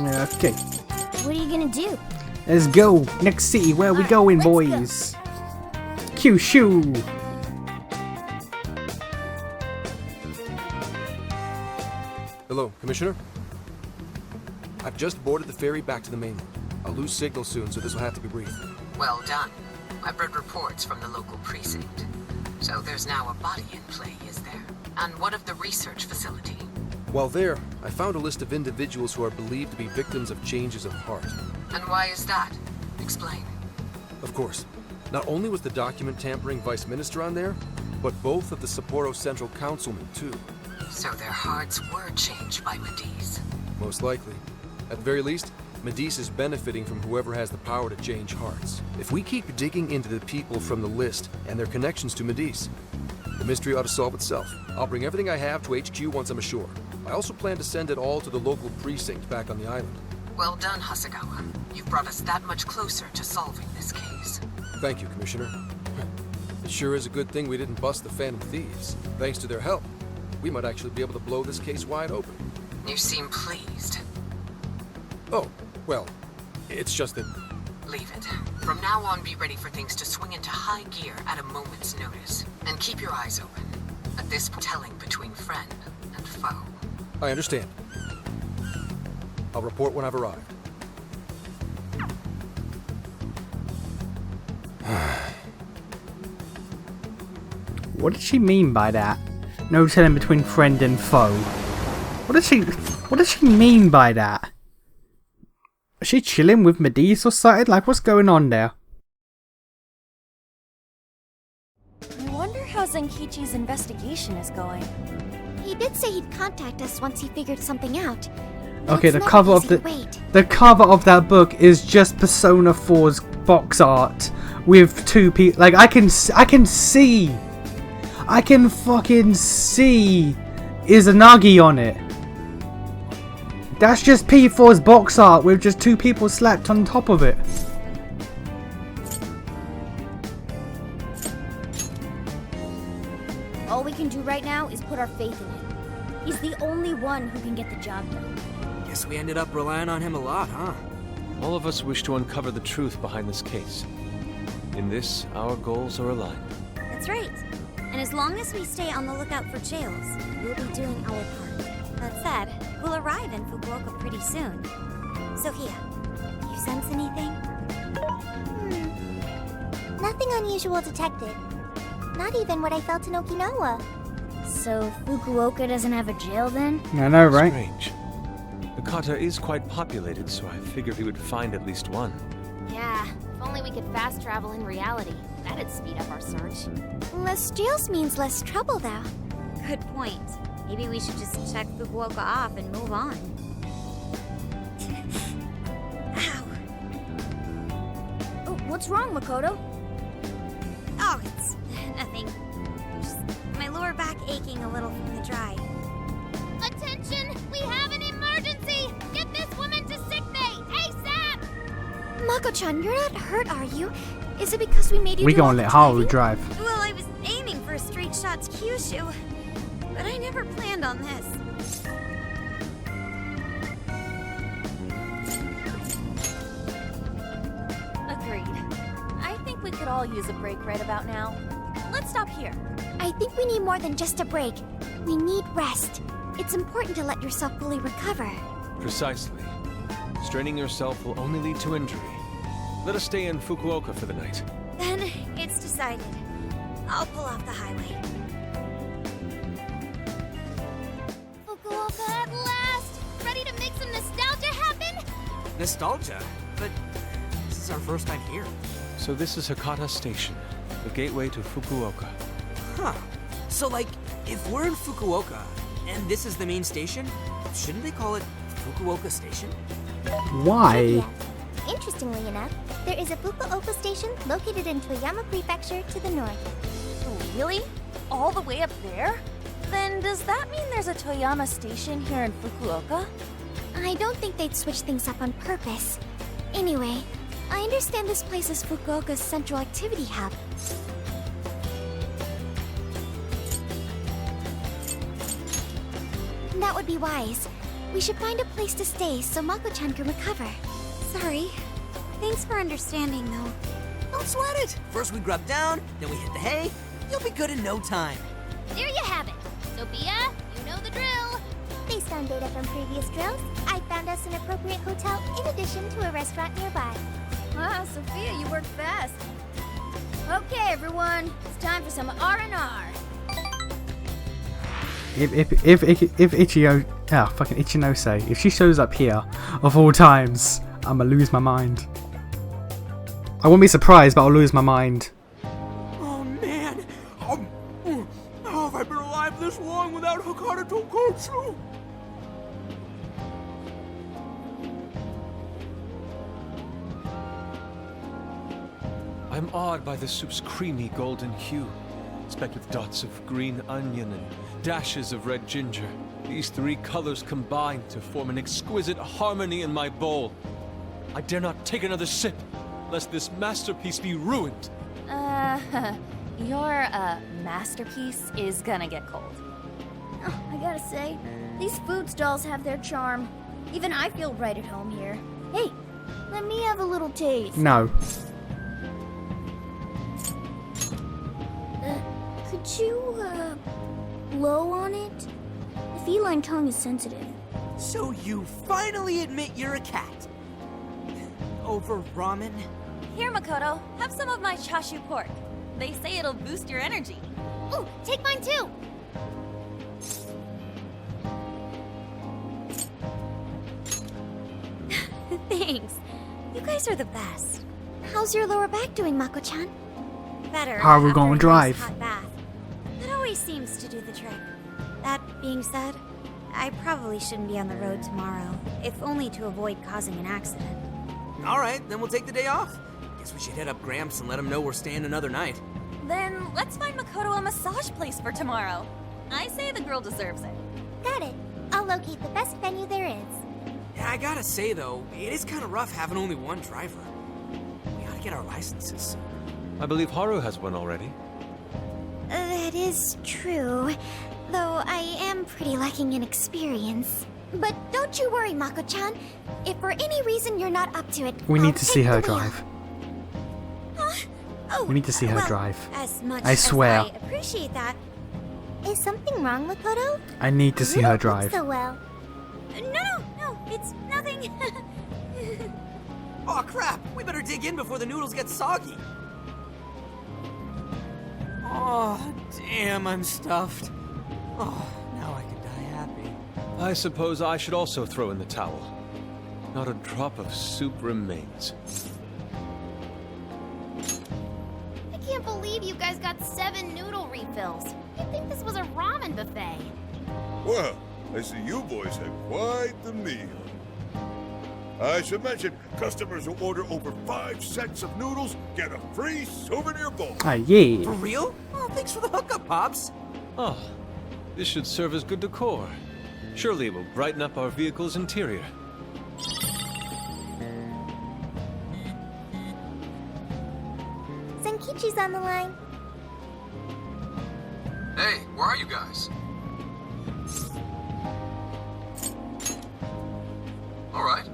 Okay. What are you gonna do? Let's go. Next city. Where are we going, boys? Kyushu. Hello, Commissioner? I've just boarded the ferry back to the mainland. I'll lose signal soon, so this will have to be brief. Well done. I've read reports from the local precinct. So there's now a body in play, is there? And what of the research facility? While there, I found a list of individuals who are believed to be victims of changes of heart. And why is that? Explain. Of course. Not only was the document tampering vice minister on there, but both of the Sapporo Central Councilmen, too. So their hearts were changed by Mediz. Most likely. At the very least, Mediz is benefiting from whoever has the power to change hearts. If we keep digging into the people from the list and their connections to Mediz, the mystery ought to solve itself. I'll bring everything I have to HQ once I'm ashore. I also plan to send it all to the local precinct back on the island. Well done, Hasegawa. You've brought us that much closer to solving this case. Thank you, Commissioner. It sure is a good thing we didn't bust the Phantom Thieves. Thanks to their help, we might actually be able to blow this case wide open. You seem pleased. Oh, well, it's just that... Leave it. From now on, be ready for things to swing into high gear at a moment's notice. And keep your eyes open. At this telling between friend and foe. I understand. I'll report when I've arrived. What did she mean by that? No telling between friend and foe. What does she mean by that? Is she chilling with Mediz or something? Like, what's going on there? I wonder how Zenkichi's investigation is going. He did say he'd contact us once he figured something out. Okay, That's the not cover of easy the to wait. the cover of that book is just Persona 4's box art with two people. Like, I can fucking see Izanagi on it. That's just P4's box art with just two people slapped on top of it. All we can do right now is put our faith in him. He's the only one who can get the job done. Guess we ended up relying on him a lot, huh? All of us wish to uncover the truth behind this case. In this, our goals are aligned. That's right. And as long as we stay on the lookout for jails, we'll be doing our part. That said, we'll arrive in Fukuoka pretty soon. Sophia, you sense anything? Nothing unusual detected. Not even what I felt in Okinawa. So Fukuoka doesn't have a jail then? I know, right? Strange. Hakata is quite populated, so I figured we would find at least one. Yeah, if only we could fast travel in reality. That'd speed up our search. Less jails means less trouble, though. Good point. Maybe we should just check Fukuoka off and move on. Ow. Oh, what's wrong, Makoto? Oh, it's nothing. Just my lower back aching a little from the drive. Attention! We have an emergency! Get this woman to sickbay! ASAP! Mako-chan, you're not hurt, are you? Is it because we made you We do all gonna the let Haru driving? drive. Well, I was aiming for a straight shot to Kyushu, but I never planned on this. Agreed. I think we could all use a break right about now. Let's stop here. I think we need more than just a break. We need rest. It's important to let yourself fully recover. Precisely. Straining yourself will only lead to injury. Let us stay in Fukuoka for the night. Then it's decided. I'll pull off the highway. Fukuoka at last! Ready to make some nostalgia happen? Nostalgia? But this is our first time here. So this is Hakata Station, the gateway to Fukuoka. Huh. So, like, if we're in Fukuoka, and this is the main station, shouldn't they call it Fukuoka Station? Why? Yeah. Interestingly enough, there is a Fukuoka station located in Toyama Prefecture to the north. Really? All the way up there? Then does that mean there's a Toyama station here in Fukuoka? I don't think they'd switch things up on purpose. Anyway, I understand this place is Fukuoka's central activity hub. That would be wise. We should find a place to stay so Mako-chan can recover. Sorry. Thanks for understanding, though. Don't sweat it. First we grub down, then we hit the hay. You'll be good in no time. There you have it. Sophia, you know the drill. Based on data from previous drills, I found us an appropriate hotel in addition to a restaurant nearby. Wow, Sophia, you work fast. Okay, everyone, it's time for some R&R. If fucking Ichinose, if she shows up here, of all times, I'ma lose my mind. I won't be surprised, but I'll lose my mind. Oh man! How have I been alive this long without Hakata Tonkotsu? I'm awed by the soup's creamy golden hue, specked with dots of green onion and dashes of red ginger. These three colors combine to form an exquisite harmony in my bowl. I dare not take another sip, lest this masterpiece be ruined. Your, masterpiece is gonna get cold. Oh, I gotta say, these food stalls have their charm. Even I feel right at home here. Hey, let me have a little taste. No. Could you, blow on it? The feline tongue is sensitive. So you finally admit you're a cat. Over ramen? Here, Makoto, have some of my chashu pork. They say it'll boost your energy. Ooh, take mine too. Thanks. You guys are the best. How's your lower back doing, Mako-chan? Better. How are we after gonna a nice drive? hot bath. That always seems to do the trick. That being said, I probably shouldn't be on the road tomorrow, if only to avoid causing an accident. Alright, then we'll take the day off. Guess we should hit up Gramps and let him know we're staying another night. Then let's find Makoto a massage place for tomorrow. I say the girl deserves it. Got it. I'll locate the best venue there is. Yeah, I gotta say though, it is kind of rough having only one driver. We gotta get our licenses soon. I believe Haru has one already. That is true. Though I am pretty lacking in experience. But don't you worry, Mako-chan. If for any reason you're not up to it, We I'll need to see take her the wheel. drive. Oh, We need to see her well, drive. As much I swear. as I appreciate that. Is something wrong, Makoto? I need to see You her don't look drive. so well. No, it's nothing. Oh crap! We better dig in before the noodles get soggy. Oh, damn, I'm stuffed. Oh, now I can die happy. I suppose I should also throw in the towel. Not a drop of soup remains. I can't believe you guys got 7 noodle refills. You'd think this was a ramen buffet. Well, I see you boys had quite the meal. I should mention, customers who order over 5 sets of noodles get a free souvenir bowl. Ah, yeah. For real? Oh, thanks for the hookup, Pops. Oh, this should serve as good decor. Surely it will brighten up our vehicle's interior. Senkichi's on the line. Hey, where are you guys? Alright.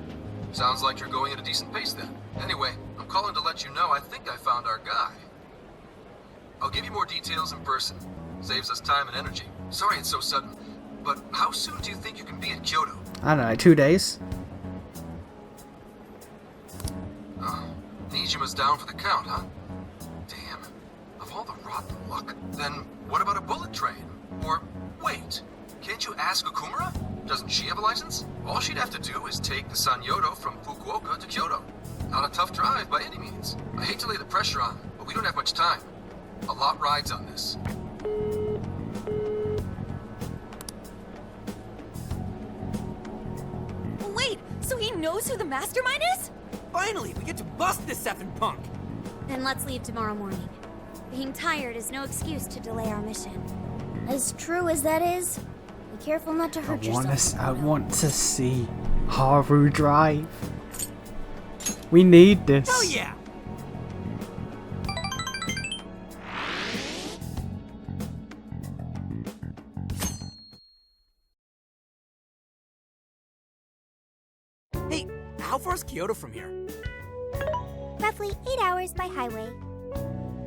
Sounds like you're going at a decent pace then. Anyway, I'm calling to let you know I think I found our guy. I'll give you more details in person. Saves us time and energy. Sorry it's so sudden, but how soon do you think you can be at Kyoto? I don't know, 2 days? Oh, Nijima's down for the count, huh? Damn. Of all the rotten luck. Then what about a bullet train? Or, wait, can't you ask Okumura? Doesn't she have a license? All she'd have to do is take the Sanyodo from Fukuoka to Kyoto. Not a tough drive by any means. I hate to lay the pressure on, but we don't have much time. A lot rides on this. Wait, so he knows who the mastermind is? Finally, we get to bust this effing punk. Then let's leave tomorrow morning. Being tired is no excuse to delay our mission. As true as that is, be careful not to hurt yourself. I want to see Haru drive. We need this. Hell yeah! How far is Kyoto from here? Roughly 8 hours by highway.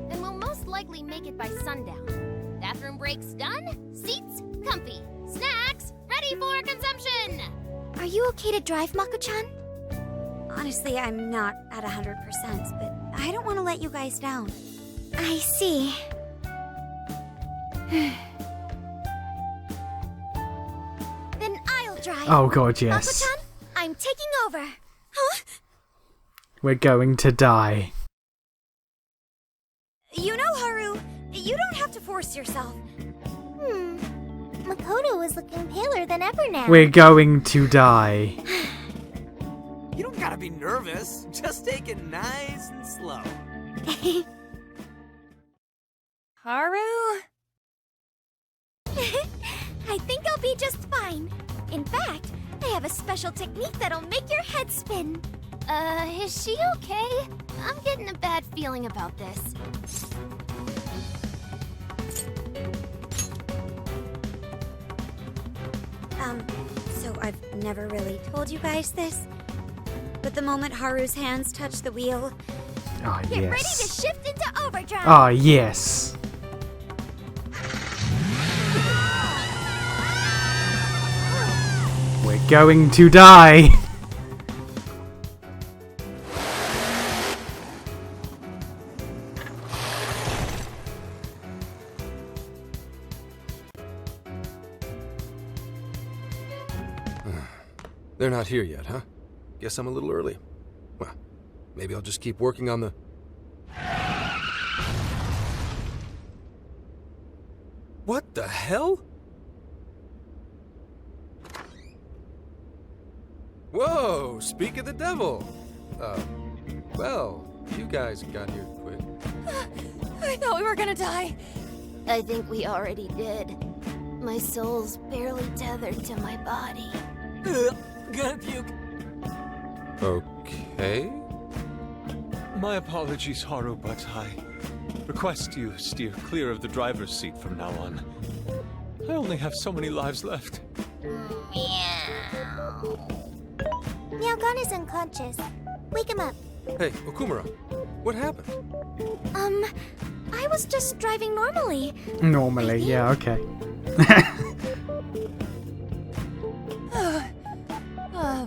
Then we'll most likely make it by sundown. Bathroom breaks done, seats comfy, snacks ready for consumption! Are you okay to drive, Mako-chan? Honestly, I'm not at 100%, but I don't want to let you guys down. I see. Then I'll drive. Oh god, yes. Mako-chan, I'm taking over. Huh? We're going to die. You know, Haru, you don't have to force yourself. Makoto is looking paler than ever now. We're going to die. You don't gotta be nervous. Just take it nice and slow. Haru? I think I'll be just fine. In fact, I have a special technique that'll make your head spin. Is she okay? I'm getting a bad feeling about this. So I've never really told you guys this, but the moment Haru's hands touch the wheel, Oh, Get ready to yes. shift into overdrive. Oh, yes. We're going to die. They're not here yet, huh? Guess I'm a little early. Well, maybe I'll just keep working on the... What the hell? Whoa, speak of the devil. Well, you guys got here quick. I thought we were gonna die. I think we already did. My soul's barely tethered to my body. Gonna puke. Okay. My apologies, Haru, but I request you steer clear of the driver's seat from now on. I only have so many lives left. Meowgon is unconscious. Wake him up. Hey, Okumura, what happened? I was just driving normally. Normally, yeah, okay.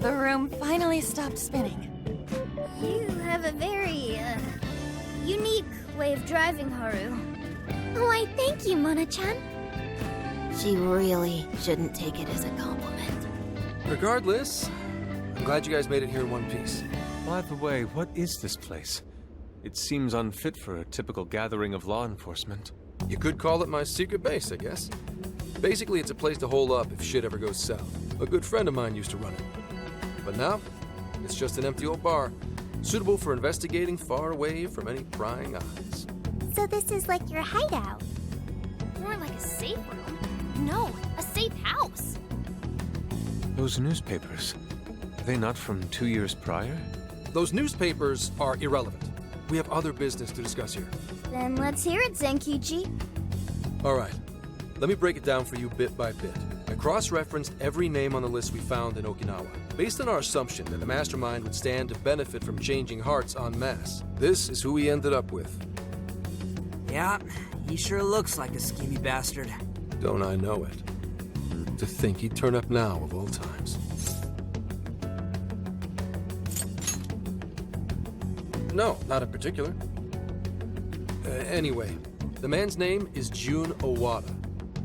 The room finally stopped spinning. You have a very, unique way of driving, Haru. Why, thank you, Mona-chan. She really shouldn't take it as a compliment. Regardless, I'm glad you guys made it here in one piece. By the way, what is this place? It seems unfit for a typical gathering of law enforcement. You could call it my secret base, I guess. Basically, it's a place to hole up if shit ever goes south. A good friend of mine used to run it. But now, it's just an empty old bar, suitable for investigating far away from any prying eyes. So this is like your hideout. More like a safe room. No, a safe house. Those newspapers, are they not from 2 years prior? Those newspapers are irrelevant. We have other business to discuss here. Then let's hear it, Zenkichi. All right, let me break it down for you bit by bit. I cross-referenced every name on the list we found in Okinawa, based on our assumption that the mastermind would stand to benefit from changing hearts en masse. This is who we ended up with. Yeah, he sure looks like a schemy bastard. Don't I know it? To think he'd turn up now of all times. No, not in particular. Anyway, the man's name is Jun Owada.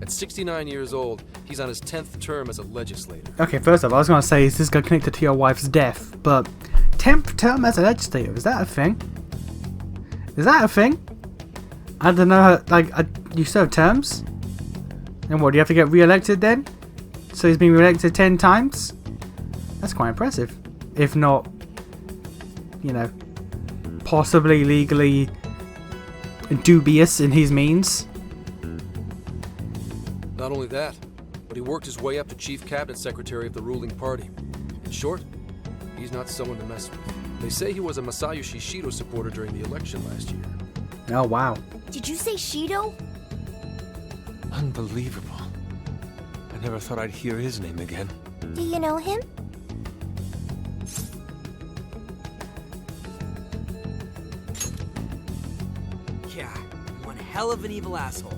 At 69 years old, he's on his 10th term as a legislator. Okay, first off, I was going to say, is this guy connected to your wife's death? But 10th term as a legislator, is that a thing? Is that a thing? I don't know, like, you serve terms? And what, do you have to get re-elected then? So he's been re-elected 10 times? That's quite impressive. If not, you know, possibly legally dubious in his means. Not only that, but he worked his way up to chief cabinet secretary of the ruling party. In short, he's not someone to mess with. They say he was a Masayoshi Shido supporter during the election last year. Oh, wow. Did you say Shido? Unbelievable. I never thought I'd hear his name again. Do you know him? Yeah, one hell of an evil asshole.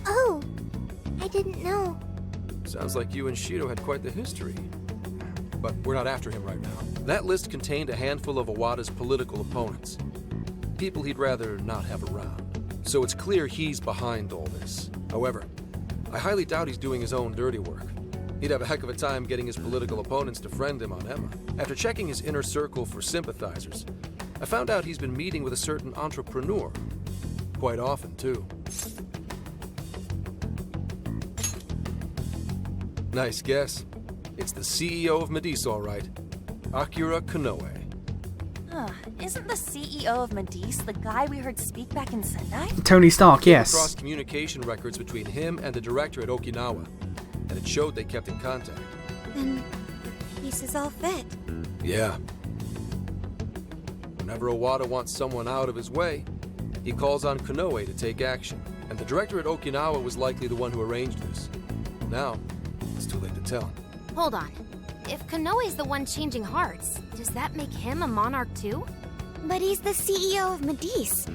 Oh, I didn't know. Sounds like you and Shido had quite the history. But we're not after him right now. That list contained a handful of Iwata's political opponents. People he'd rather not have around. So it's clear he's behind all this. However, I highly doubt he's doing his own dirty work. He'd have a heck of a time getting his political opponents to friend him on Emma. After checking his inner circle for sympathizers, I found out he's been meeting with a certain entrepreneur. Quite often, too. Nice guess. It's the CEO of Medice, all right. Akira Konoe. Isn't the CEO of Medice the guy we heard speak back in Sendai? Tony Stark, yes. Cross communication records between him and the director at Okinawa, and it showed they kept in contact. Then the pieces all fit. Yeah. Whenever Iwata wants someone out of his way, he calls on Konoe to take action, and the director at Okinawa was likely the one who arranged this. Now, it's too late to tell. Hold on. If Konoe's the one changing hearts, does that make him a monarch too? But he's the CEO of Medice.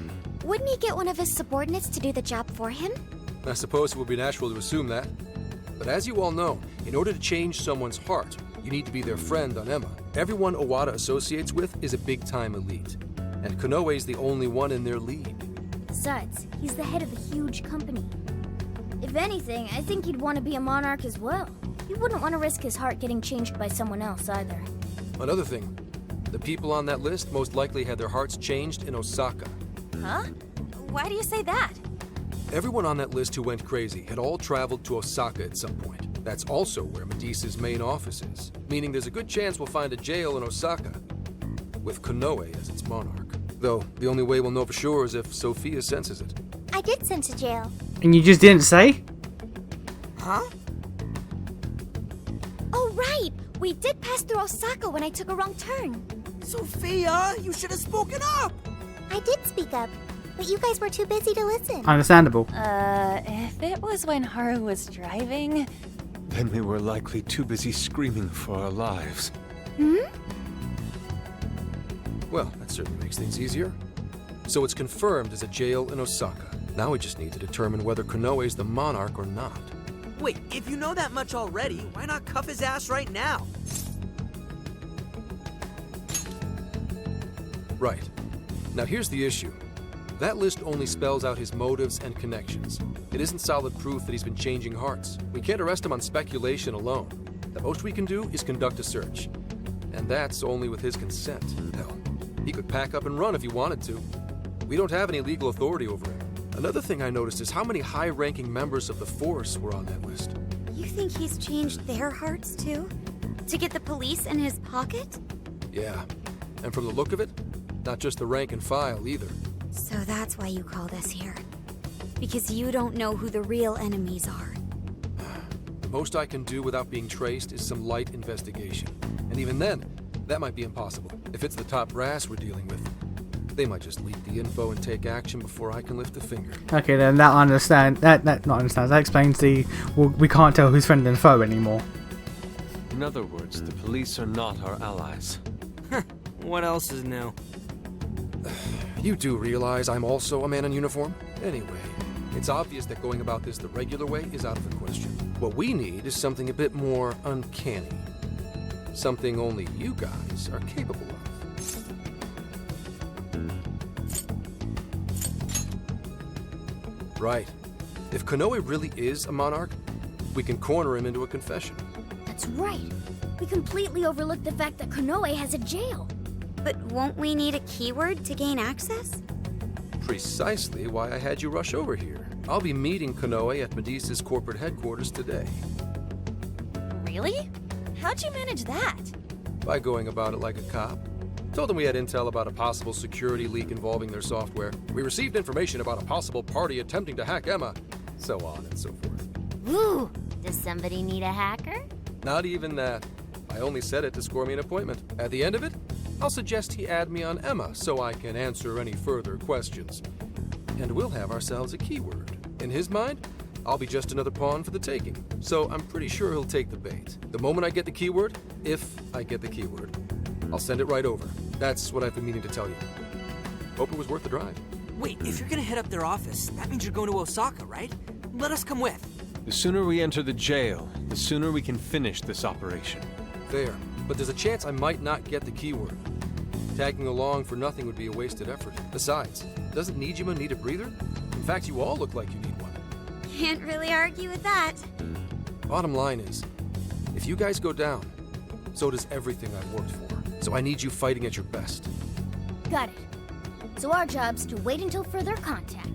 Wouldn't he get one of his subordinates to do the job for him? I suppose it would be natural to assume that. But as you all know, in order to change someone's heart, you need to be their friend on Emma. Everyone Iwata associates with is a big-time elite, and Konoe's the only one in their league. Besides, he's the head of a huge company. If anything, I think he'd want to be a monarch as well. He wouldn't want to risk his heart getting changed by someone else either. Another thing, the people on that list most likely had their hearts changed in Osaka. Huh? Why do you say that? Everyone on that list who went crazy had all traveled to Osaka at some point. That's also where Medice's main office is, meaning there's a good chance we'll find a jail in Osaka, with Konoe as its monarch. Though, the only way we'll know for sure is if Sophia senses it. I did sense a jail. And you just didn't say? Huh? Oh, right! We did pass through Osaka when I took a wrong turn. Sophia, you should have spoken up! I did speak up, but you guys were too busy to listen. Understandable. If it was when Haru was driving... Then we were likely too busy screaming for our lives. Well, that certainly makes things easier. So it's confirmed as a jail in Osaka. Now we just need to determine whether Konoe's the monarch or not. Wait, if you know that much already, why not cuff his ass right now? Right. Now here's the issue. That list only spells out his motives and connections. It isn't solid proof that he's been changing hearts. We can't arrest him on speculation alone. The most we can do is conduct a search. And that's only with his consent. Hell, he could pack up and run if he wanted to. We don't have any legal authority over him. Another thing I noticed is how many high-ranking members of the force were on that list. You think he's changed their hearts too? To get the police in his pocket? Yeah. And from the look of it, not just the rank and file either. So that's why you called us here. Because you don't know who the real enemies are. The most I can do without being traced is some light investigation. And even then, that might be impossible. If it's the top brass we're dealing with, they might just leak the info and take action before I can lift a finger. Okay, then that explains the, well, we can't tell who's friend and foe anymore. In other words, the police are not our allies. What else is new? You do realize I'm also a man in uniform? Anyway, it's obvious that going about this the regular way is out of the question. What we need is something a bit more uncanny. Something only you guys are capable of. Right. If Konoe really is a monarch, we can corner him into a confession. That's right. We completely overlooked the fact that Konoe has a jail. But won't we need a keyword to gain access? Precisely why I had you rush over here. I'll be meeting Konoe at Medice's corporate headquarters today. Really? How'd you manage that? By going about it like a cop. Told them we had intel about a possible security leak involving their software. We received information about a possible party attempting to hack Emma. So on and so forth. Woo! Does somebody need a hacker? Not even that. I only said it to score me an appointment. At the end of it, I'll suggest he add me on Emma so I can answer any further questions. And we'll have ourselves a keyword. In his mind, I'll be just another pawn for the taking. So I'm pretty sure he'll take the bait. The moment I get the keyword, if I get the keyword, I'll send it right over. That's what I've been meaning to tell you. Hope it was worth the drive. Wait, if you're gonna hit up their office, that means you're going to Osaka, right? Let us come with. The sooner we enter the jail, the sooner we can finish this operation. Fair, but there's a chance I might not get the keyword. Tagging along for nothing would be a wasted effort. Besides, doesn't Nijima need a breather? In fact, you all look like you need one. Can't really argue with that. Bottom line is, if you guys go down, so does everything I've worked for. So I need you fighting at your best. Got it. So our job's to wait until further contact.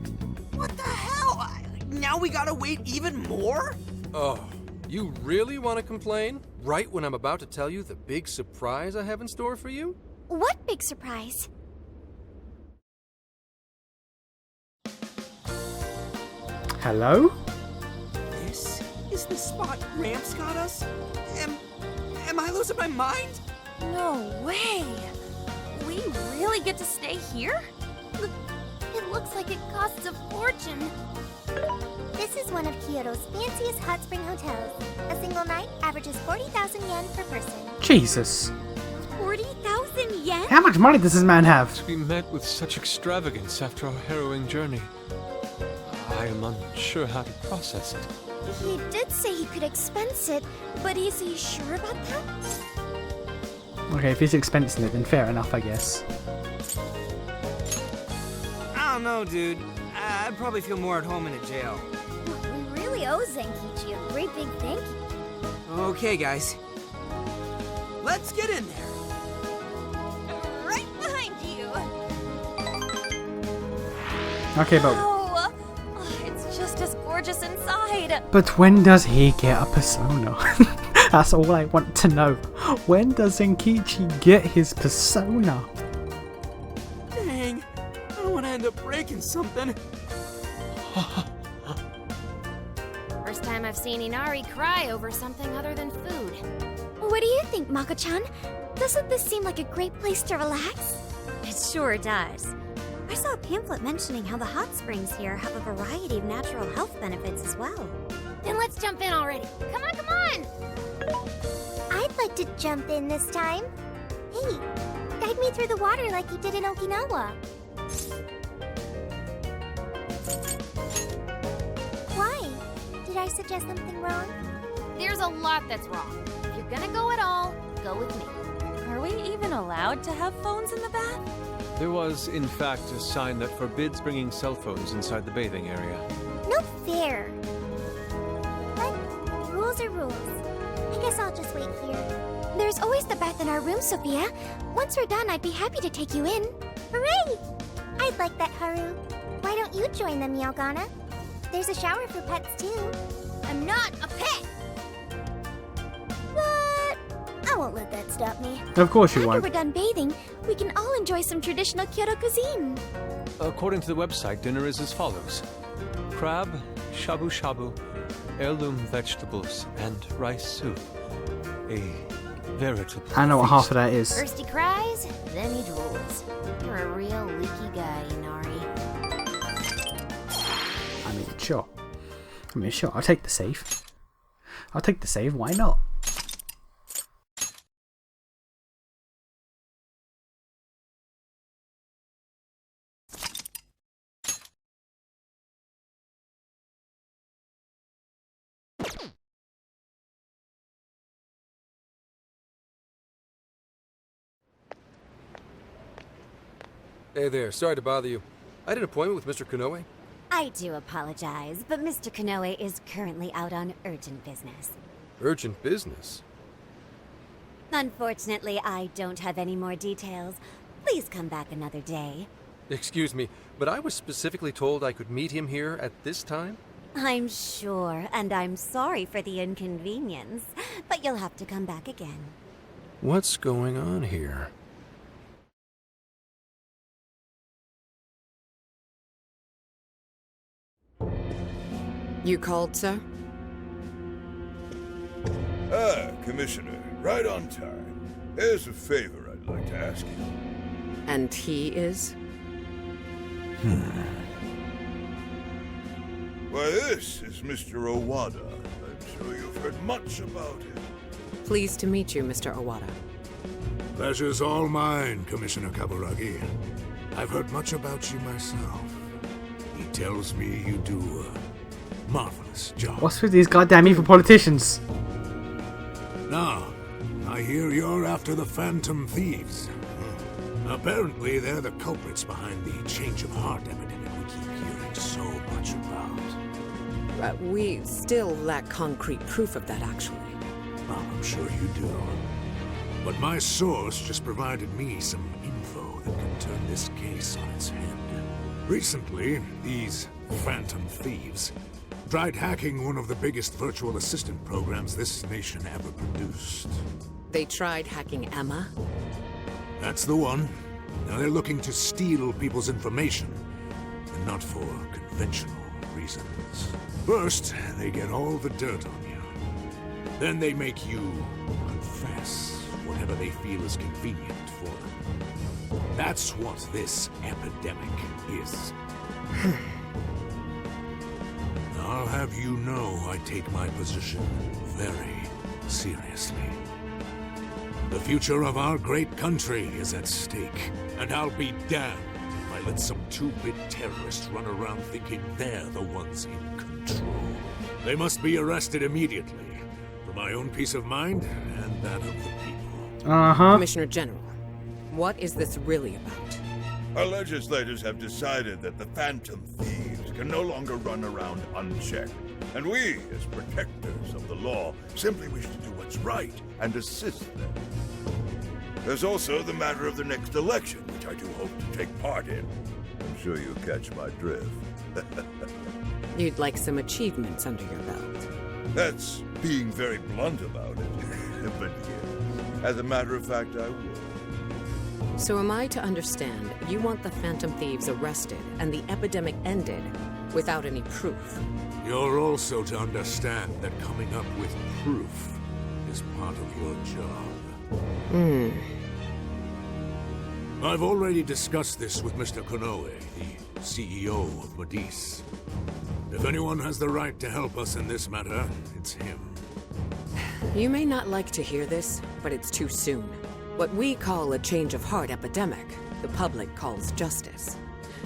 What the hell? Now we gotta wait even more? Oh, you really want to complain? Right when I'm about to tell you the big surprise I have in store for you? What big surprise? Hello? This is the spot Gramps got us? Am I losing my mind? No way! We really get to stay here? It looks like it costs a fortune. This is one of Kyoto's fanciest hot spring hotels. A single night averages 40,000 yen per person. Jesus. 40,000 yen? How much money does this man have? To be met with such extravagance after our harrowing journey, I am unsure how to process it. He did say he could expense it, but is he sure about that? Okay, if he's expensing it, then fair enough, I guess. I don't know, dude. I'd probably feel more at home in a jail. We really owe Zenkichi a great big thank you. Okay, guys. Let's get in there. Right behind you! Okay, but Oh, it's just as gorgeous inside! when does he get a persona? That's all I want to know. When does Zenkichi get his persona? Dang, I don't want to end up breaking something. First time I've seen Inari cry over something other than food. What do you think, Mako-chan? Doesn't this seem like a great place to relax? It sure does. I saw a pamphlet mentioning how the hot springs here have a variety of natural health benefits as well. Then let's jump in already. Come on, come on! I'd like to jump in this time. Hey, guide me through the water like you did in Okinawa. Why? Did I suggest something wrong? There's a lot that's wrong. If you're gonna go at all, go with me. Are we even allowed to have phones in the bath? There was, in fact, a sign that forbids bringing cell phones inside the bathing area. No fair. But rules are rules. I guess I'll just wait here. There's always the bath in our room, Sophia. Once we're done, I'd be happy to take you in. Hooray! I'd like that, Haru. Why don't you join them, Yogana? There's a shower for pets, too. I'm not a pet! But I won't let that stop me. Of course you After won't. we're done bathing, we can all enjoy some traditional Kyoto cuisine. According to the website, dinner is as follows: crab, shabu shabu, heirloom vegetables, and rice soup. A veritable I know what feast. half of that is. First he cries, then he drools. You're a real leaky guy, Inari. I mean, sure. I'll take the save. I'll take the save, why not? Hey there, sorry to bother you. I had an appointment with Mr. Konoe. I do apologize, but Mr. Konoe is currently out on urgent business. Urgent business. Unfortunately, I don't have any more details. Please come back another day. Excuse me, but I was specifically told I could meet him here at this time? I'm sure, and I'm sorry for the inconvenience, but you'll have to come back again. What's going on here? You called, sir? Ah, Commissioner, right on time. There's a favor I'd like to ask you. And he is? Why, this is Mr. Owada. I'm sure you've heard much about him. Pleased to meet you, Mr. Owada. Pleasure's all mine, Commissioner Kaburagi. I've heard much about you myself. He tells me you do a marvelous job. What's with these goddamn evil politicians? Now, I hear you're after the Phantom Thieves. Apparently, they're the culprits behind the change of heart epidemic we keep hearing so much about. We still lack concrete proof of that, actually. Well, I'm sure you do. But my source just provided me some info that can turn this case on its head. Recently, these Phantom Thieves tried hacking one of the biggest virtual assistant programs this nation ever produced. They tried hacking Emma? That's the one. Now they're looking to steal people's information, and not for conventional reasons. First, they get all the dirt on you. Then they make you confess whatever they feel is convenient for them. That's what this epidemic is. I'll have you know I take my position very seriously. The future of our great country is at stake, and I'll be damned if I let some two-bit terrorists run around thinking they're the ones in control. They must be arrested immediately, for my own peace of mind and that of the people. Commissioner General, what is this really about? Our legislators have decided that the Phantom Thieves can no longer run around unchecked. And we, as protectors of the law, simply wish to do what's right and assist them. There's also the matter of the next election, which I do hope to take part in. I'm sure you catch my drift. You'd like some achievements under your belt. That's being very blunt about it. But yes, as a matter of fact, I will. So am I to understand you want the Phantom Thieves arrested and the epidemic ended without any proof? You're also to understand that coming up with proof is part of your job. I've already discussed this with Mr. Konoe, the CEO of Medis. If anyone has the right to help us in this matter, it's him. You may not like to hear this, but it's too soon. What we call a change of heart epidemic, the public calls justice.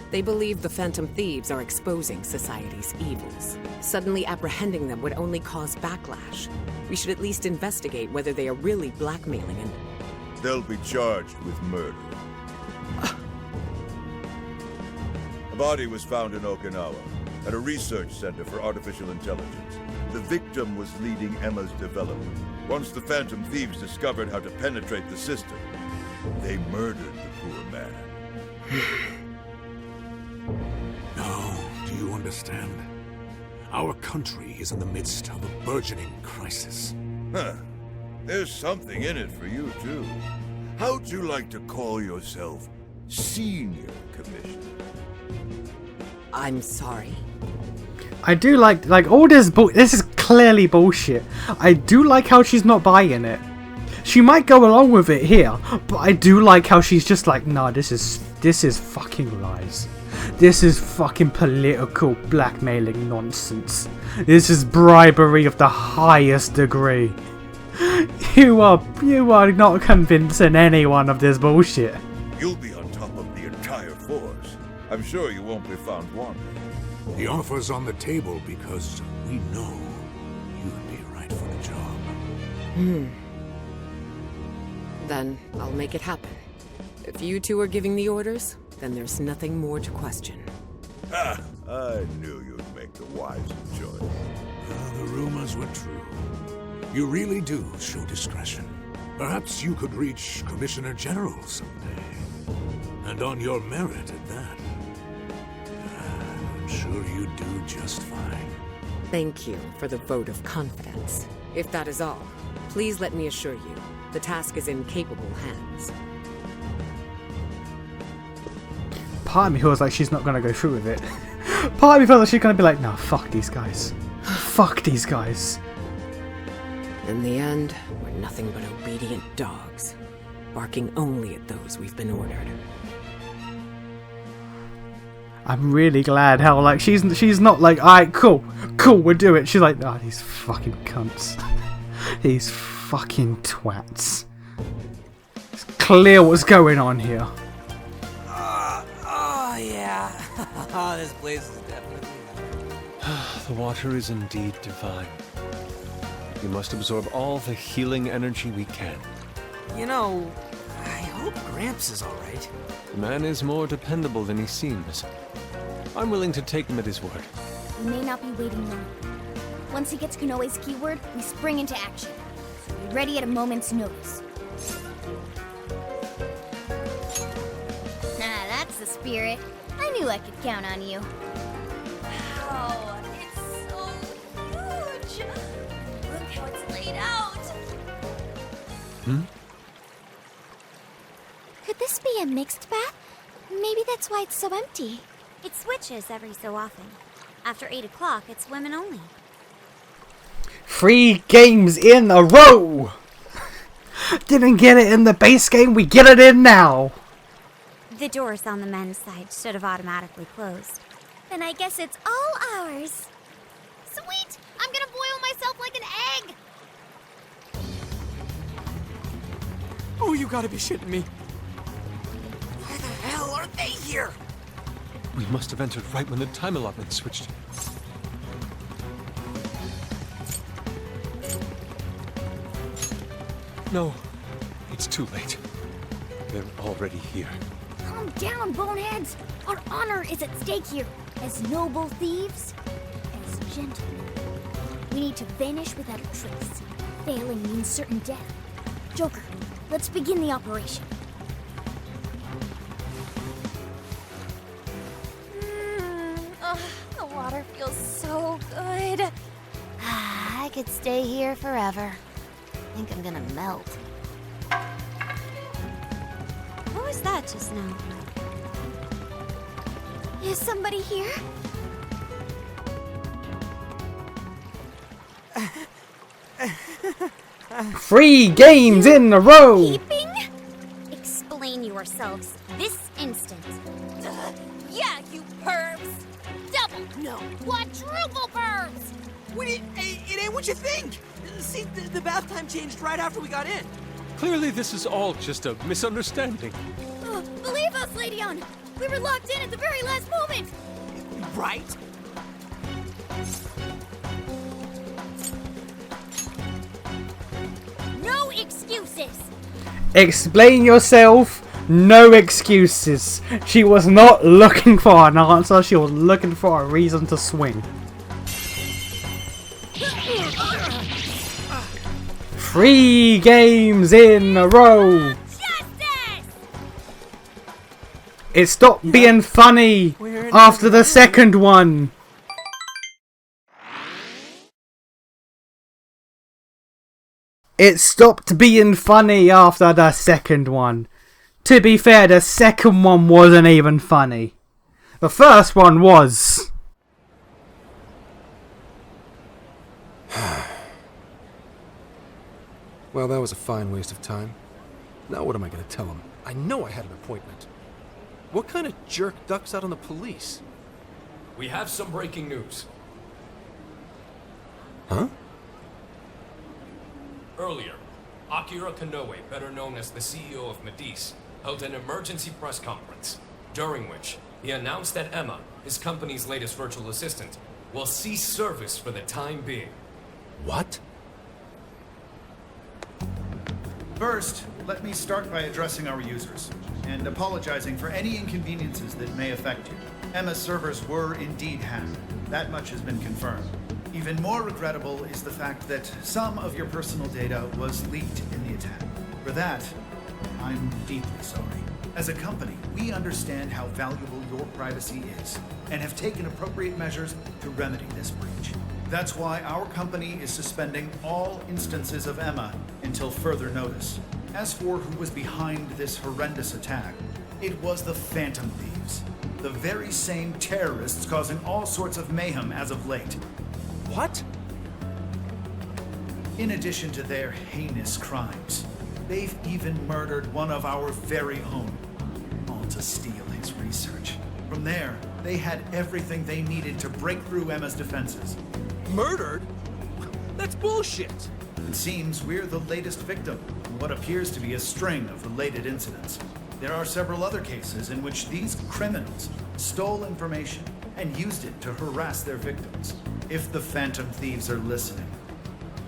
They believe the Phantom Thieves are exposing society's evils. Suddenly apprehending them would only cause backlash. We should at least investigate whether they are really blackmailing and... They'll be charged with murder. A body was found in Okinawa, at a research center for artificial intelligence. The victim was leading Emma's development. Once the Phantom Thieves discovered how to penetrate the system, they murdered the poor man. Now, do you understand? Our country is in the midst of a burgeoning crisis. Huh. There's something in it for you, too. How'd you like to call yourself Senior Commissioner? I'm sorry. I do like all this this is clearly bullshit. I do like how she's not buying it. She might go along with it here, but I do like how she's just like, nah, this is fucking lies. This is fucking political blackmailing nonsense. This is bribery of the highest degree. You are not convincing anyone of this bullshit. You'll be on top of the entire force. I'm sure you won't be found wanting. The offer's on the table because we know you'd be right for the job. Then I'll make it happen. If you two are giving the orders, then there's nothing more to question. Ha! I knew you'd make the wiser choice. The rumors were true. You really do show discretion. Perhaps you could reach Commissioner General someday. And on your merit at that. I'm sure you'd do just fine. Thank you for the vote of confidence. If that is all, please let me assure you, the task is in capable hands. Part of me feels like she's not going to go through with it. Part of me feels like she's going to be like, nah, fuck these guys. Fuck these guys. In the end, we're nothing but obedient dogs, barking only at those we've been ordered. I'm really glad how like she's not like, alright, cool, we'll do it. She's like, ah, these fucking cunts. These fucking twats. It's clear what's going on here. Ah, this place is definitely... The water is indeed divine. We must absorb all the healing energy we can. You know, I hope Gramps is alright. The man is more dependable than he seems. I'm willing to take him at his word. We may not be waiting long. Once he gets Konoe's keyword, we spring into action. So be ready at a moment's notice. Ah, that's the spirit. I knew I could count on you. Wow, it's so huge! Look how it's laid out! Could this be a mixed bath? Maybe that's why it's so empty. It switches every so often. After 8 o'clock, it's women only. 3 games in a row! Didn't get it in the base game, we get it in now! The doors on the men's side should have automatically closed. Then I guess it's all ours. Sweet! I'm gonna boil myself like an egg! Oh, you gotta be shitting me. Why the hell are they here? We must have entered right when the time allotment switched. No, it's too late. They're already here. Calm down, boneheads! Our honor is at stake here. As noble thieves, as gentlemen. We need to vanish without a trace. Failing means certain death. Joker, let's begin the operation. The water feels so good. I could stay here forever. I think I'm gonna melt. What was that just now? Is somebody here? Three games in a row! Keeping? Explain yourselves this instant. Yeah, you pervs! Double, no, quadruple pervs! Wait, it ain't what you think! See, the bath time changed right after we got in. Clearly this is all just a misunderstanding. Believe us, Lady On! We were locked in at the very last moment! Right? No excuses! Explain yourself. No excuses. She was not looking for an answer, she was looking for a reason to swing. 3 games in a row. It stopped being funny after the second one. It stopped being funny after the second one. To be fair, the second one wasn't even funny. The first one was. Well, that was a fine waste of time. Now what am I going to tell him? I know I had an appointment. What kind of jerk ducks out on the police? We have some breaking news. Huh? Earlier, Akira Konoe, better known as the CEO of Medice, held an emergency press conference, during which he announced that Emma, his company's latest virtual assistant, will cease service for the time being. What? First, let me start by addressing our users, and apologizing for any inconveniences that may affect you. Emma's servers were indeed hacked. That much has been confirmed. Even more regrettable is the fact that some of your personal data was leaked in the attack. For that, I'm deeply sorry. As a company, we understand how valuable your privacy is, and have taken appropriate measures to remedy this breach. That's why our company is suspending all instances of Emma until further notice. As for who was behind this horrendous attack, it was the Phantom Thieves, the very same terrorists causing all sorts of mayhem as of late. What? In addition to their heinous crimes, they've even murdered one of our very own, all to steal his research. From there, they had everything they needed to break through Emma's defenses. Murdered? That's bullshit! It seems we're the latest victim in what appears to be a string of related incidents. There are several other cases in which these criminals stole information and used it to harass their victims. If the Phantom Thieves are listening,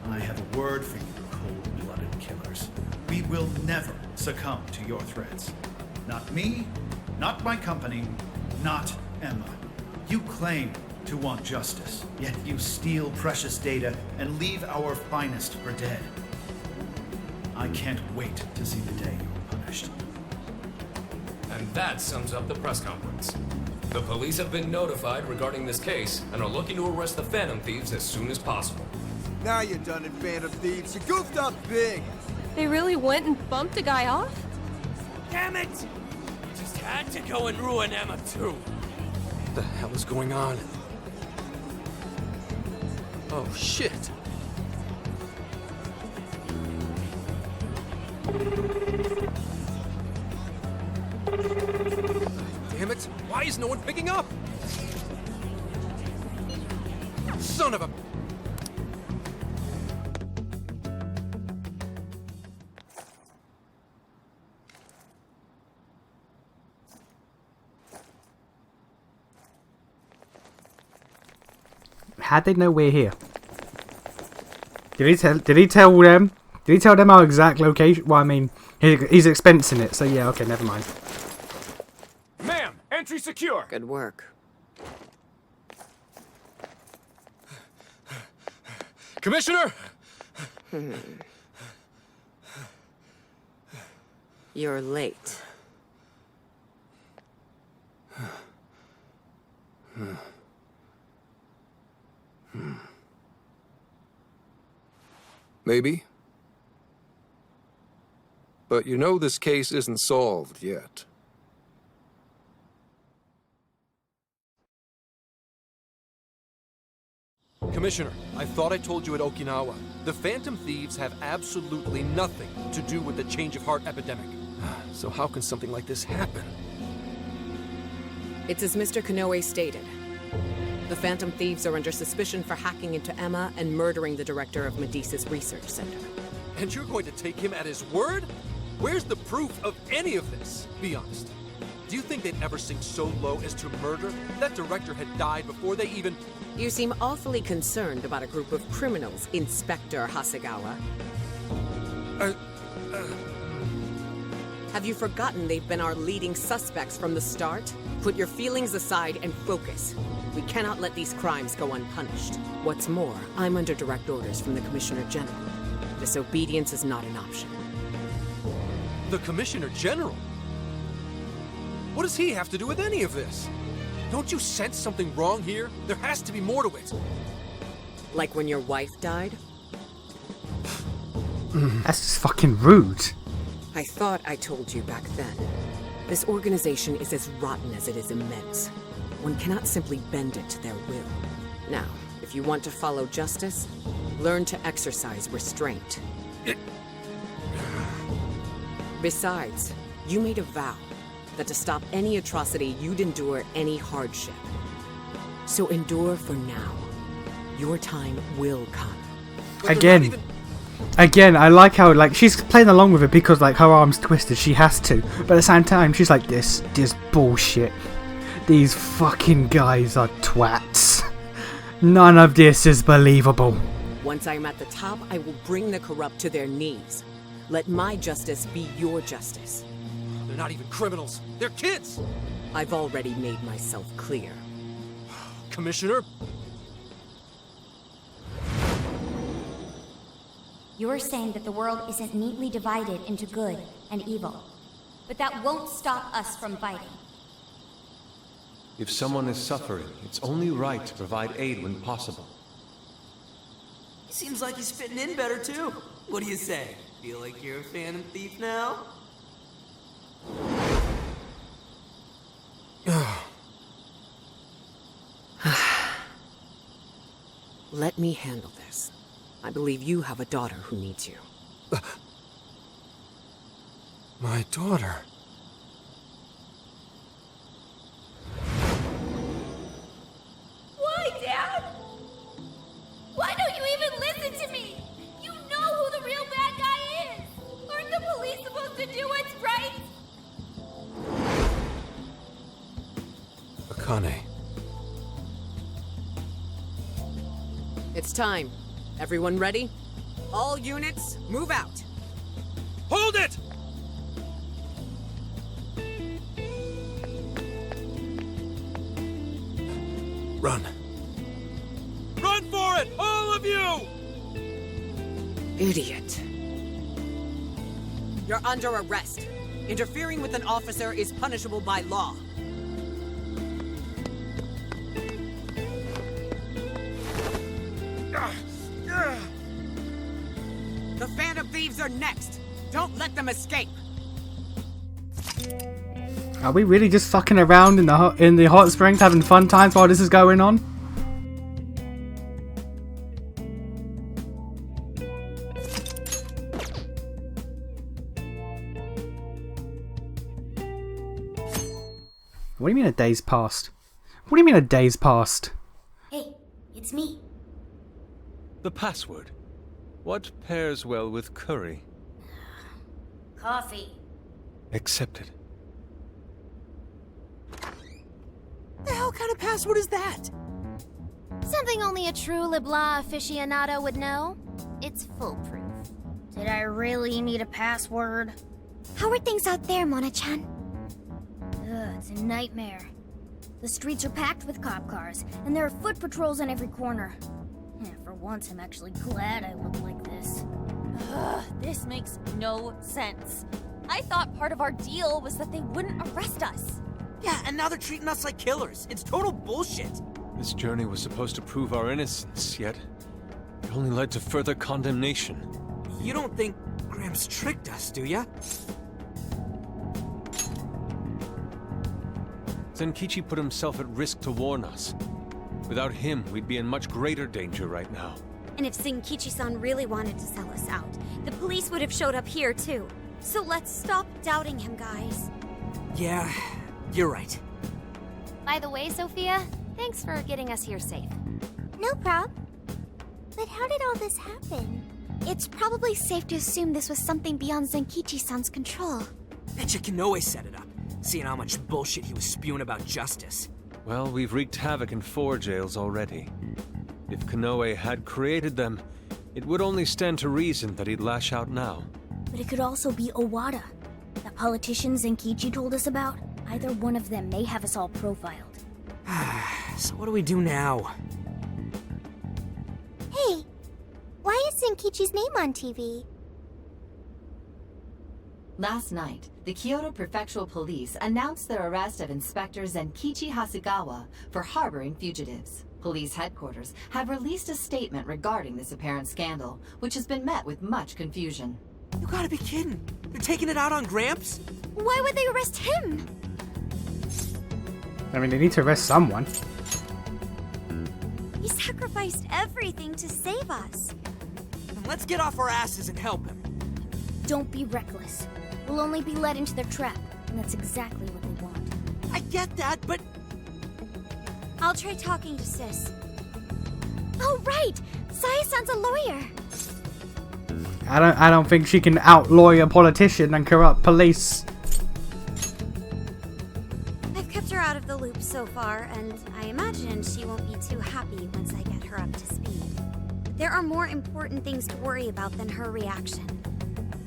I have a word for you, cold-blooded killers. We will never succumb to your threats. Not me, not my company, not Emma. You claim to want justice, yet you steal precious data and leave our finest for dead. I can't wait to see the day you're punished. And that sums up the press conference. The police have been notified regarding this case and are looking to arrest the Phantom Thieves as soon as possible. Now you're done it, Phantom Thieves. You goofed up big. They really went and bumped a guy off? Damn it! You just had to go and ruin Emma too. What the hell is going on? Oh, shit. Damn it! Why is no one picking up? Son of a... How'd they know we're here? Did he tell them? Did he tell them our exact location? Well, I mean, he's expensing it, so yeah, okay, never mind. Ma'am, entry secure. Good work. Commissioner! You're late. Maybe. But you know this case isn't solved yet. Commissioner, I thought I told you at Okinawa. The Phantom Thieves have absolutely nothing to do with the change of heart epidemic. So how can something like this happen? It's as Mr. Kanoe stated. The Phantom Thieves are under suspicion for hacking into Emma and murdering the director of Medea's research center. And you're going to take him at his word? Where's the proof of any of this? Be honest. Do you think they'd ever sink so low as to murder? That director had died before they even... You seem awfully concerned about a group of criminals, Inspector Hasegawa. Have you forgotten they've been our leading suspects from the start? Put your feelings aside and focus. We cannot let these crimes go unpunished. What's more, I'm under direct orders from the Commissioner General. Disobedience is not an option. The Commissioner General? What does he have to do with any of this? Don't you sense something wrong here? There has to be more to it. Like when your wife died? That's just fucking rude. I thought I told you back then. This organization is as rotten as it is immense. One cannot simply bend it to their will. Now, if you want to follow justice, learn to exercise restraint. Besides, you made a vow that to stop any atrocity, you'd endure any hardship. So endure for now. Your time will come. Again, I like how, like, she's playing along with it because, like, her arm's twisted, she has to. But at the same time, she's like, this bullshit. These fucking guys are twats. None of this is believable. Once I'm at the top, I will bring the corrupt to their knees. Let my justice be your justice. They're not even criminals. They're kids. I've already made myself clear. Commissioner? You're saying that the world isn't neatly divided into good and evil. But that won't stop us from fighting. If someone is suffering, it's only right to provide aid when possible. Seems like he's fitting in better too. What do you say? Feel like you're a Phantom Thief now? Let me handle this. I believe you have a daughter who needs you. My daughter? Why, Dad? Why don't you even listen to me? You know who the real bad guy is! Aren't the police supposed to do what's right? Kane. It's time. Everyone ready? All units, move out. Hold it! Run. Run for it, all of you! Idiot. You're under arrest. Interfering with an officer is punishable by law. The Phantom Thieves are next. Don't let them escape. Are we really just fucking around in the hot springs having fun times while this is going on? What do you mean a day's passed? What do you mean a day's passed? Hey, it's me. The password. What pairs well with curry? Coffee. Accepted. The hell kind of password is that? Something only a true LeBlanc aficionado would know. It's foolproof. Did I really need a password? How are things out there, Mona-chan? It's a nightmare. The streets are packed with cop cars, and there are foot patrols on every corner. For once, I'm actually glad I look like this. This makes no sense. I thought part of our deal was that they wouldn't arrest us. Yeah, and now they're treating us like killers. It's total bullshit. This journey was supposed to prove our innocence, yet it only led to further condemnation. You don't think Gramps tricked us, do ya? Zenkichi put himself at risk to warn us. Without him, we'd be in much greater danger right now. And if Zenkichi-san really wanted to sell us out, the police would have showed up here too. So let's stop doubting him, guys. Yeah, you're right. By the way, Sophia, thanks for getting us here safe. No prob. But how did all this happen? It's probably safe to assume this was something beyond Zenkichi-san's control. Betcha Kanoe set it up, seeing how much bullshit he was spewing about justice. Well, we've wreaked havoc in 4 jails already. If Kanoe had created them, it would only stand to reason that he'd lash out now. But it could also be Owada, that politician Zenkichi told us about. Either one of them may have us all profiled. So what do we do now? Hey, why is Zenkichi's name on TV? Last night, the Kyoto Prefectural Police announced their arrest of Inspector Zenkichi Hasegawa for harboring fugitives. Police headquarters have released a statement regarding this apparent scandal, which has been met with much confusion. You gotta be kidding. They're taking it out on Gramps? Why would they arrest him? I mean, they need to arrest someone. He sacrificed everything to save us. Then let's get off our asses and help him. Don't be reckless. We'll only be led into their trap, and that's exactly what they want. I get that, but... I'll try talking to Sis. Oh, right! Saya-san's a lawyer. I don't think she can out-lawyer a politician and corrupt police. I've kept her out of the loop so far, and I imagine she won't be too happy once I get her up to speed. But there are more important things to worry about than her reaction.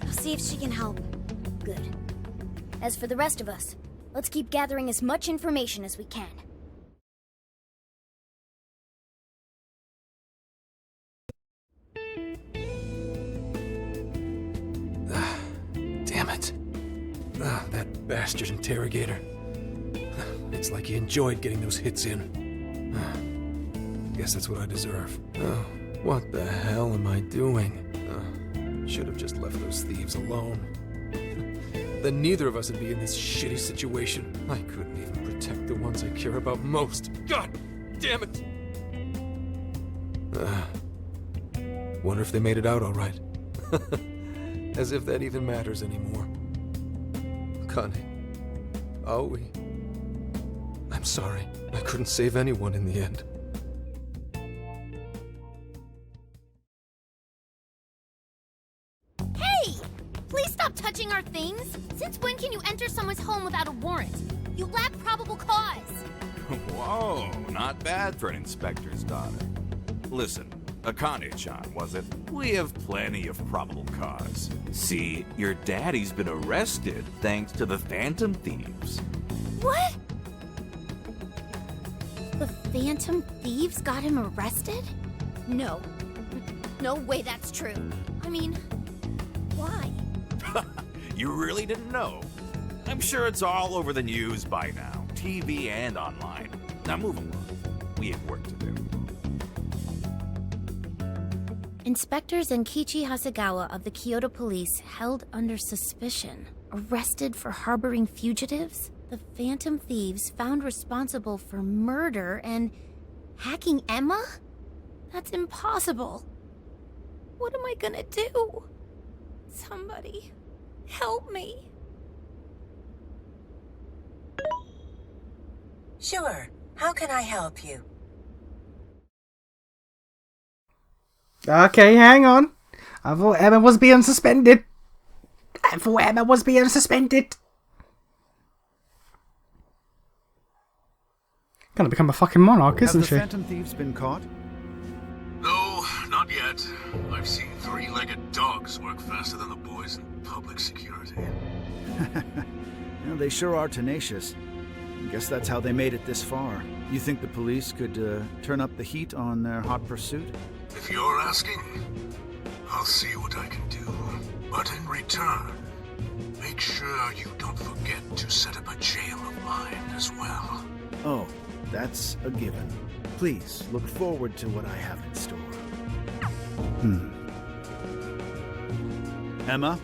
I'll see if she can help. Good. As for the rest of us, let's keep gathering as much information as we can. Damn it. That bastard interrogator. It's like he enjoyed getting those hits in. Guess that's what I deserve. What the hell am I doing? Should have just left those thieves alone. Then neither of us would be in this shitty situation. I couldn't even protect the ones I care about most. God damn it! Wonder if they made it out all right. As if that even matters anymore. Kane, Aoi, I'm sorry. I couldn't save anyone in the end. Hey! Please stop touching our things! Since when can you enter someone's home without a warrant. You lack probable cause. Whoa, not bad for an inspector's daughter. Listen, Akane-chan, was it? We have plenty of probable cause. See, your daddy's been arrested thanks to the Phantom Thieves. What? The Phantom Thieves got him arrested? No. No way that's true. I mean, why? You really didn't know? I'm sure it's all over the news by now, TV and online. Now move along. We have work to do. Inspector Zenkichi Hasegawa of the Kyoto Police held under suspicion, arrested for harboring fugitives? The Phantom Thieves found responsible for murder and hacking Emma? That's impossible. What am I gonna do? Somebody, help me. Sure. How can I help you? Okay, hang on. I thought Emma was being suspended. Gonna become a fucking monarch, isn't she? Have the Phantom Thieves been caught? No, not yet. I've seen three-legged dogs work faster than the boys in public security. Well, they sure are tenacious. I guess that's how they made it this far. You think the police could turn up the heat on their hot pursuit? If you're asking, I'll see what I can do. But in return, make sure you don't forget to set up a jail of mine as well. Oh, that's a given. Please look forward to what I have in store. Emma?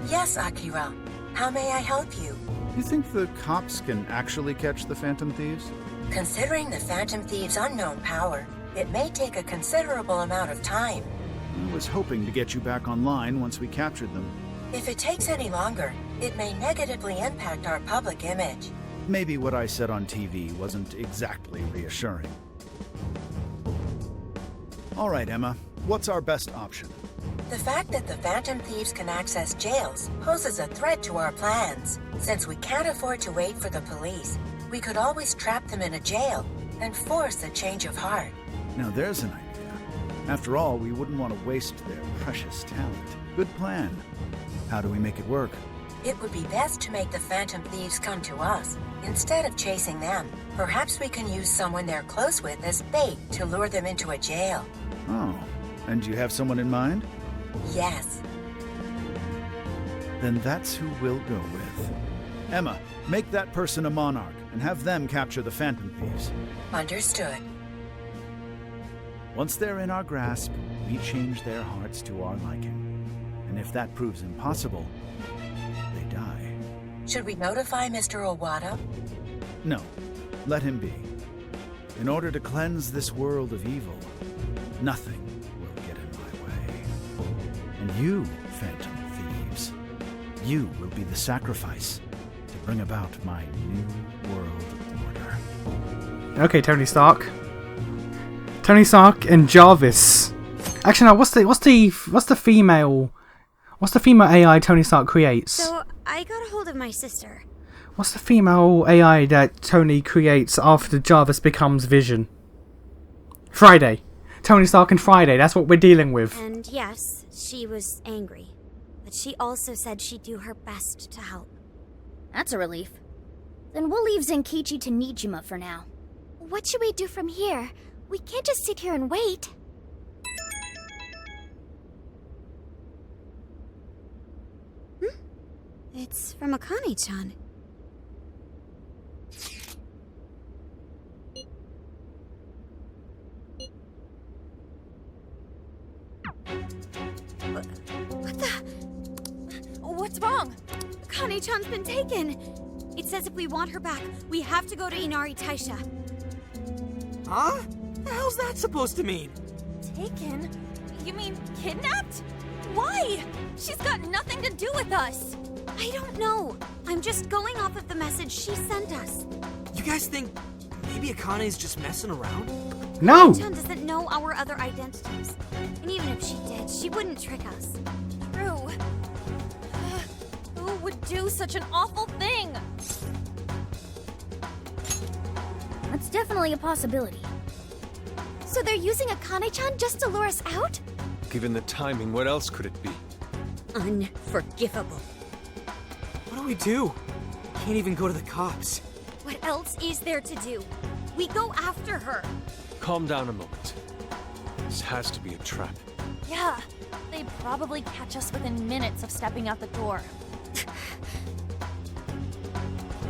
Yes, Akira. How may I help you? You think the cops can actually catch the Phantom Thieves? Considering the Phantom Thieves' unknown power, it may take a considerable amount of time. I was hoping to get you back online once we captured them. If it takes any longer, it may negatively impact our public image. Maybe what I said on TV wasn't exactly reassuring. All right, Emma. What's our best option? The fact that the Phantom Thieves can access jails poses a threat to our plans. Since we can't afford to wait for the police, we could always trap them in a jail and force a change of heart. Now there's an idea. After all, we wouldn't want to waste their precious talent. Good plan. How do we make it work? It would be best to make the Phantom Thieves come to us, instead of chasing them. Perhaps we can use someone they're close with as bait to lure them into a jail. Oh, and you have someone in mind? Yes. Then that's who we'll go with. Emma, make that person a monarch and have them capture the Phantom Thieves. Understood. Once they're in our grasp, we change their hearts to our liking. And if that proves impossible, they die. Should we notify Mr. Owada? No, let him be. In order to cleanse this world of evil, nothing will get in my way. And you, Phantom Thieves, you will be the sacrifice to bring about my new world order. Okay, Tony Stark. Tony Stark and Jarvis. Actually, no. What's the female AI Tony Stark creates? So, I got a hold of my sister. What's the female AI that Tony creates after Jarvis becomes Vision? Friday. Tony Stark and Friday. That's what we're dealing with. And yes, she was angry. But she also said she'd do her best to help. That's a relief. Then we'll leave Zenkichi to Nijima for now. What should we do from here? We can't just sit here and wait. It's from Akane-chan. What the? What's wrong? Akane-chan's been taken. It says if we want her back, we have to go to Inari Taisha. Huh? The hell's that supposed to mean? Taken? You mean kidnapped? Why? She's got nothing to do with us. I don't know. I'm just going off of the message she sent us. You guys think maybe Akane's just messing around? No! Akane-chan doesn't know our other identities. And even if she did, she wouldn't trick us. True. do such an awful thing? That's definitely a possibility. So they're using Akane-chan just to lure us out? Given the timing, what else could it be? Unforgivable. What do we do? Can't even go to the cops. What else is there to do? We go after her. Calm down a moment. This has to be a trap. Yeah, they'd probably catch us within minutes of stepping out the door.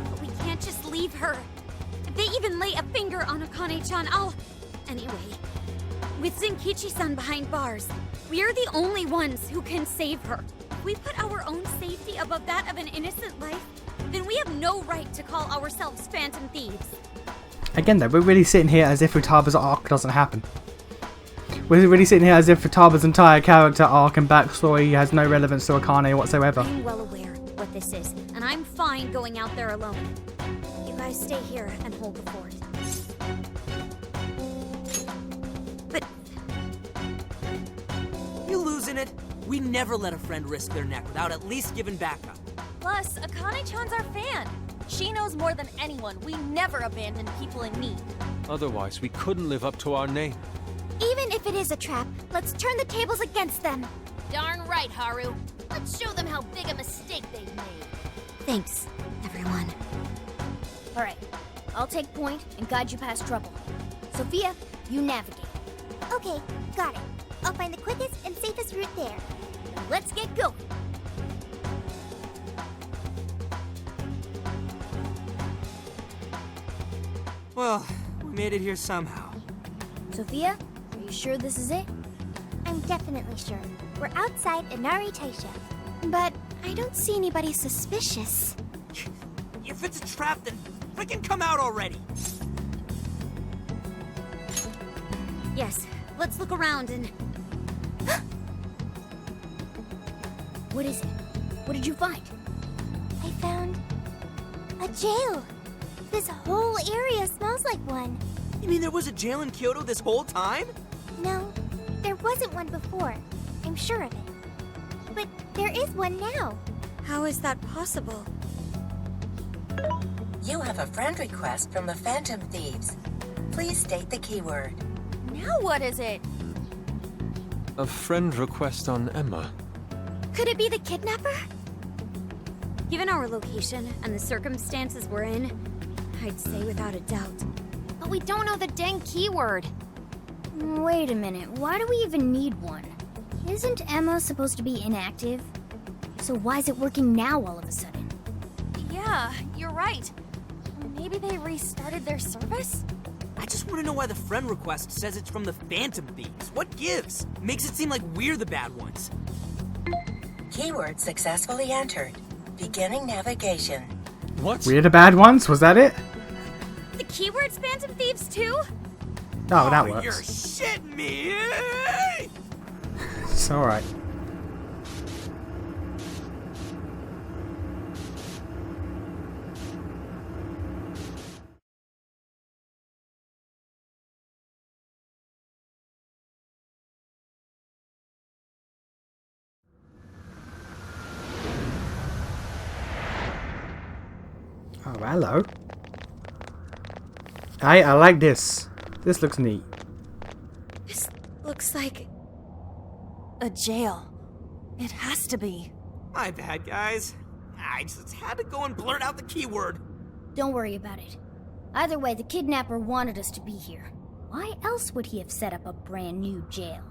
But we can't just leave her. If they even lay a finger on Akane-chan, I'll... Anyway, with Zenkichi-san behind bars, we're the only ones who can save her. If we put our own safety above that of an innocent life, then we have no right to call ourselves Phantom Thieves. Again though, we're really sitting here as if Futaba's arc doesn't happen. We're really sitting here as if Futaba's entire character arc and backstory has no relevance to Akane whatsoever. I'm well aware what this is, and I'm fine going out there alone. You guys stay here and hold the fort. But... You losing it? We never let a friend risk their neck without at least giving backup. Plus, Akane-chan's our fan. She knows more than anyone. We never abandon people in need. Otherwise, we couldn't live up to our name. Even if it is a trap, let's turn the tables against them. Darn right, Haru. Let's show them how big a mistake they've made. Thanks, everyone. All right, I'll take point and guide you past trouble. Sophia, you navigate. Okay, got it. I'll find the quickest and safest route there. Now let's get going. Well, we made it here somehow. Sophia, are you sure this is it? I'm definitely sure. We're outside Inari Taisha. But I don't see anybody suspicious. If it's a trap, then freaking come out already! Yes, let's look around and... What is it? What did you find? I found... a jail. This whole area smells like one. You mean there was a jail in Kyoto this whole time? No, there wasn't one before. I'm sure of it. But there is one now. How is that possible? You have a friend request from the Phantom Thieves. Please state the keyword. Now what is it? A friend request on Emma. Could it be the kidnapper? Given our location and the circumstances we're in, I'd say without a doubt. But we don't know the dang keyword. Wait a minute, why do we even need one? Isn't Emma supposed to be inactive? So why is it working now all of a sudden? Yeah, you're right. Maybe they restarted their service? I just want to know why the friend request says it's from the Phantom Thieves. What gives? Makes it seem like we're the bad ones. Keyword successfully entered. Beginning navigation. What? We're the bad ones? Was that it? The keyword's Phantom Thieves too? Oh, that You're works. shitting me! It's alright. Oh, hello. Hey, I like this. This looks neat. This looks like... A jail. It has to be. My bad, guys. I just had to go and blurt out the keyword. Don't worry about it. Either way, the kidnapper wanted us to be here. Why else would he have set up a brand new jail?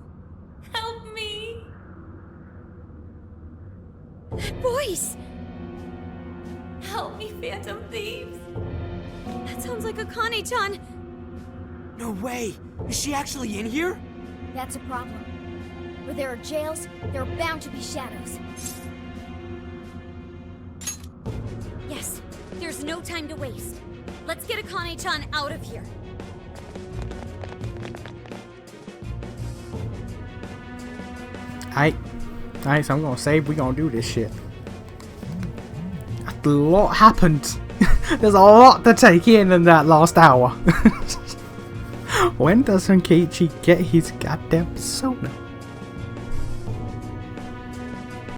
Help me! That voice! Help me, Phantom Thieves! That sounds like Akane-chan! No way! Is she actually in here? That's a problem. Where there are jails, there are bound to be shadows. Yes, there's no time to waste. Let's get Akane-chan out of here. Alright, so I'm gonna save. We're gonna do this shit. A lot happened. There's a lot to take in that last hour. When does Zenkichi get his goddamn persona?